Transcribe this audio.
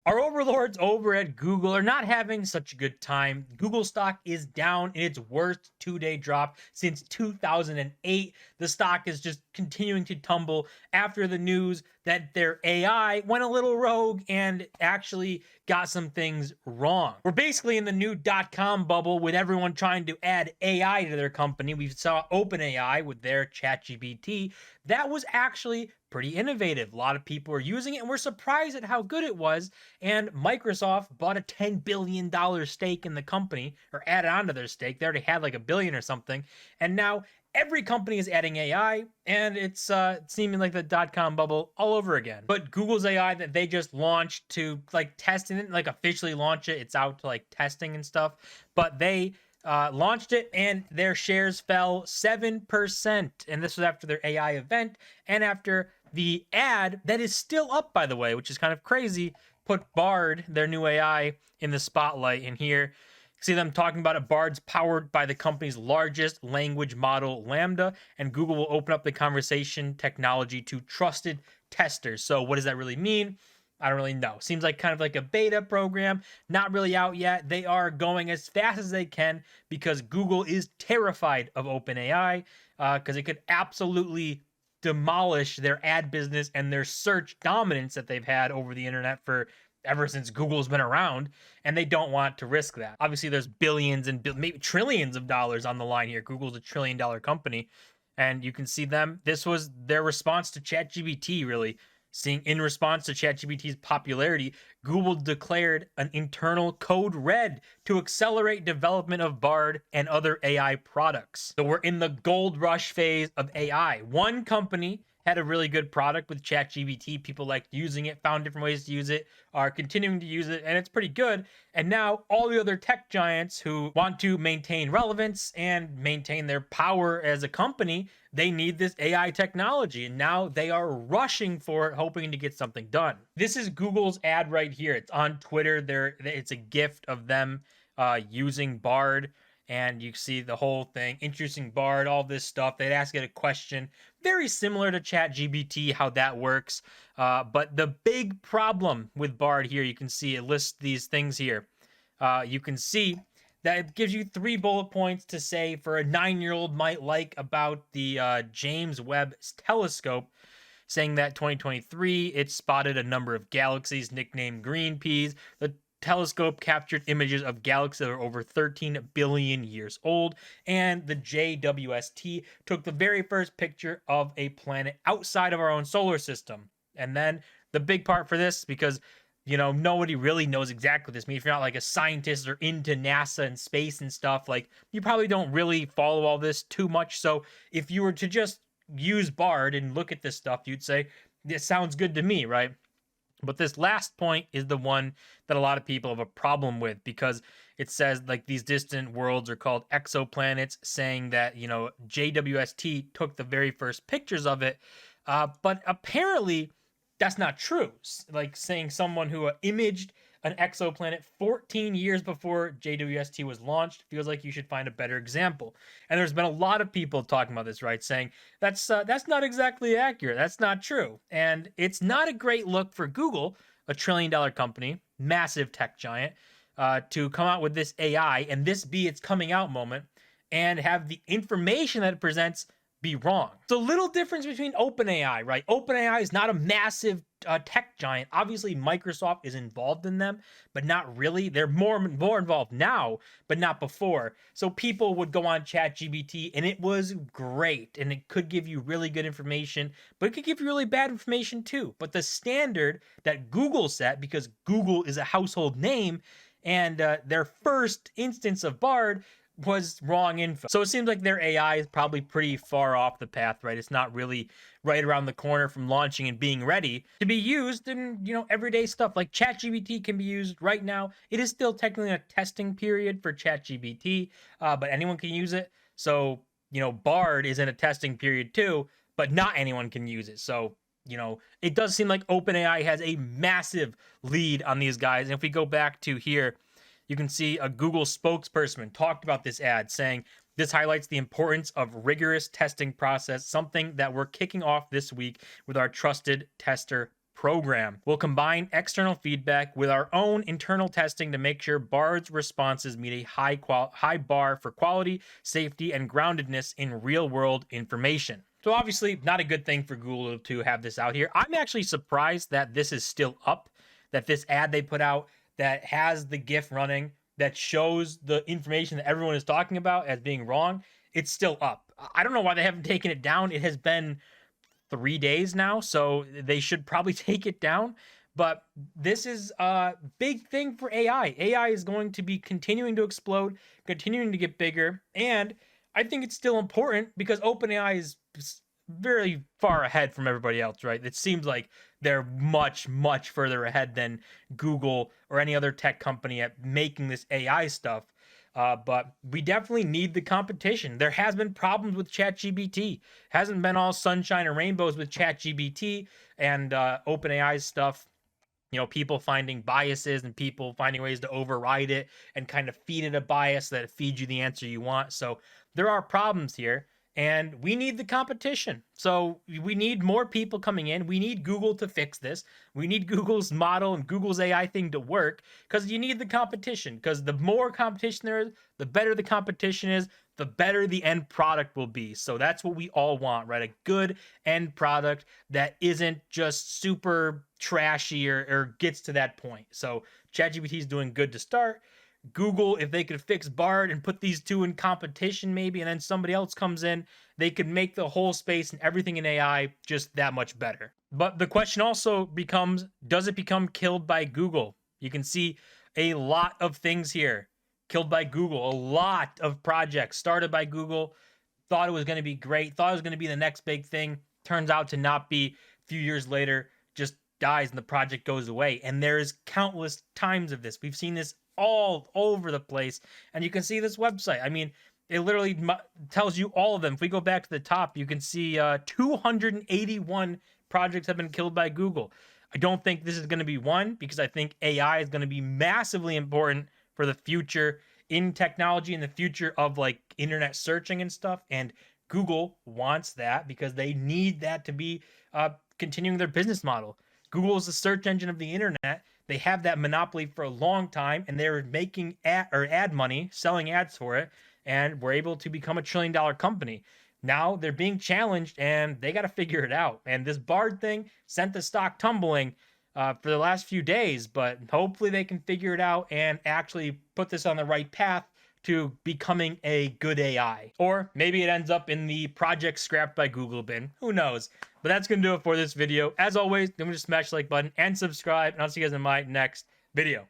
Our overlords over at Google are not having such a good time. Google stock is down in its worst 2-day drop since 2008. The stock is just continuing to tumble after the news that their AI went a little rogue and actually got some things wrong. We're basically in the new .com bubble with everyone trying to add AI to their company. We saw OpenAI with their ChatGPT. That was actually pretty innovative. A lot of people are using it and we're surprised at how good it was. And Microsoft bought a $10 billion stake in the company, or added on to their stake. They already had like a billion or something. And now every company is adding AI, and it's seeming like the .com bubble all over again. But Google's AI that they just launched to like test it, like officially launch it, it's out to like testing and stuff. But they launched it and their shares fell 7%. And this was after their AI event and after the ad that is still up, by the way, which is kind of crazy, put Bard, their new AI, in the spotlight. And here, see them talking about it. Bard's powered by the company's largest language model, Lambda, and Google will open up the conversation technology to trusted testers. So what does that really mean? I don't really know. Seems like kind of like a beta program, not really out yet. They are going as fast as they can because Google is terrified of OpenAI because it could absolutely demolish their ad business and their search dominance that they've had over the internet for ever since Google's been around, and they don't want to risk that. Obviously, there's billions and maybe trillions of dollars on the line here. Google's a trillion-dollar company, and you can see them. This was their response to ChatGPT, really. Seeing in response to ChatGPT's popularity, Google declared an internal code red to accelerate development of Bard and other AI products. So we're in the gold rush phase of AI. One company had a really good product with ChatGPT. People liked using it, found different ways to use it, are continuing to use it, and it's pretty good. And now all the other tech giants who want to maintain relevance and maintain their power as a company, they need this AI technology. And now they are rushing for it, hoping to get something done. This is Google's ad right here. It's on Twitter. It's a gift of them using Bard. And you see the whole thing, introducing Bard, all this stuff. They'd ask it a question very similar to ChatGPT, how that works. But the big problem with Bard here, you can see it lists these things here. You can see that it gives you 3 bullet points to say for a 9-year-old might like about the James Webb Telescope, saying that 2023, it spotted a number of galaxies nicknamed green peas. The telescope captured images of galaxies that are over 13 billion years old, and the JWST took the very first picture of a planet outside of our own solar system. And then the big part for this, because nobody really knows exactly what this means. If you're not like a scientist or into NASA and space and stuff, like you probably don't really follow all this too much. So if you were to just use Bard and look at this stuff, you'd say, this sounds good to me, right? But this last point is the one that a lot of people have a problem with because it says like these distant worlds are called exoplanets, saying that, JWST took the very first pictures of it. But apparently that's not true. Like saying someone who imaged an exoplanet 14 years before JWST was launched feels like you should find a better example. And there's been a lot of people talking about this, right? Saying that's not exactly accurate. That's not true. And it's not a great look for Google, a trillion-dollar company, massive tech giant, to come out with this AI and this be its coming out moment and have the information that it presents be wrong. It's a little difference between OpenAI, right? OpenAI is not a massive tech giant. Obviously, Microsoft is involved in them, but not really. They're more involved now, but not before. So people would go on ChatGPT, and it was great, and it could give you really good information, but it could give you really bad information too. But the standard that Google set, because Google is a household name, and their first instance of Bard was wrong info. So it seems like their AI is probably pretty far off the path, right? It's not really right around the corner from launching and being ready to be used in, everyday stuff. Like ChatGPT can be used right now. It is still technically a testing period for ChatGPT, but anyone can use it. So, Bard is in a testing period too, but not anyone can use it. So, it does seem like OpenAI has a massive lead on these guys. And if we go back to here, you can see a Google spokesperson talked about this ad, saying this highlights the importance of rigorous testing process, something that we're kicking off this week with our trusted tester program. We'll combine external feedback with our own internal testing to make sure Bard's responses meet a high bar for quality, safety, and groundedness in real-world information. So obviously, not a good thing for Google to have this out here. I'm actually surprised that this is still up, that this ad they put out that has the GIF running, that shows the information that everyone is talking about as being wrong, it's still up. I don't know why they haven't taken it down. It has been 3 days now, so they should probably take it down. But this is a big thing for AI. AI is going to be continuing to explode, continuing to get bigger, and I think it's still important because OpenAI is very far ahead from everybody else, right? It seems like they're much, much further ahead than Google or any other tech company at making this AI stuff. But we definitely need the competition. There has been problems with ChatGPT. Hasn't been all sunshine and rainbows with ChatGPT and OpenAI's stuff. You know, people finding biases and people finding ways to override it and kind of feed it a bias that it feeds you the answer you want. So there are problems here. And we need the competition. So we need more people coming in. We need Google to fix this. We need Google's model and Google's AI thing to work because you need the competition. Because the more competition there is, the better the competition is, the better the end product will be. So that's what we all want, right? A good end product that isn't just super trashy or gets to that point. So ChatGPT is doing good to start. Google, if they could fix Bard and put these two in competition maybe, and then somebody else comes in, they could make the whole space and everything in AI just that much better. But the question also becomes, does it become killed by Google? You can see a lot of things here killed by Google, a lot of projects started by Google, thought it was going to be great, thought it was going to be the next big thing, turns out to not be. A few years later, just dies and the project goes away. And there's countless times of this. We've seen this all over the place, and you can see this website. I mean, it literally tells you all of them. If we go back to the top, you can see 281 projects have been killed by Google. I don't think this is going to be one because I think AI is going to be massively important for the future in technology, in the future of like internet searching and stuff. And Google wants that because they need that to be continuing their business model. Google is the search engine of the internet. They have that monopoly for a long time, and they're making ad money, selling ads for it, and we're able to become $1 trillion company. Now they're being challenged, and they got to figure it out. And this Bard thing sent the stock tumbling for the last few days, but hopefully they can figure it out and actually put this on the right path to becoming a good AI. Or maybe it ends up in the project scrapped by Google bin. Who knows? But that's going to do it for this video. As always, don't forget to smash the like button and subscribe, and I'll see you guys in my next video.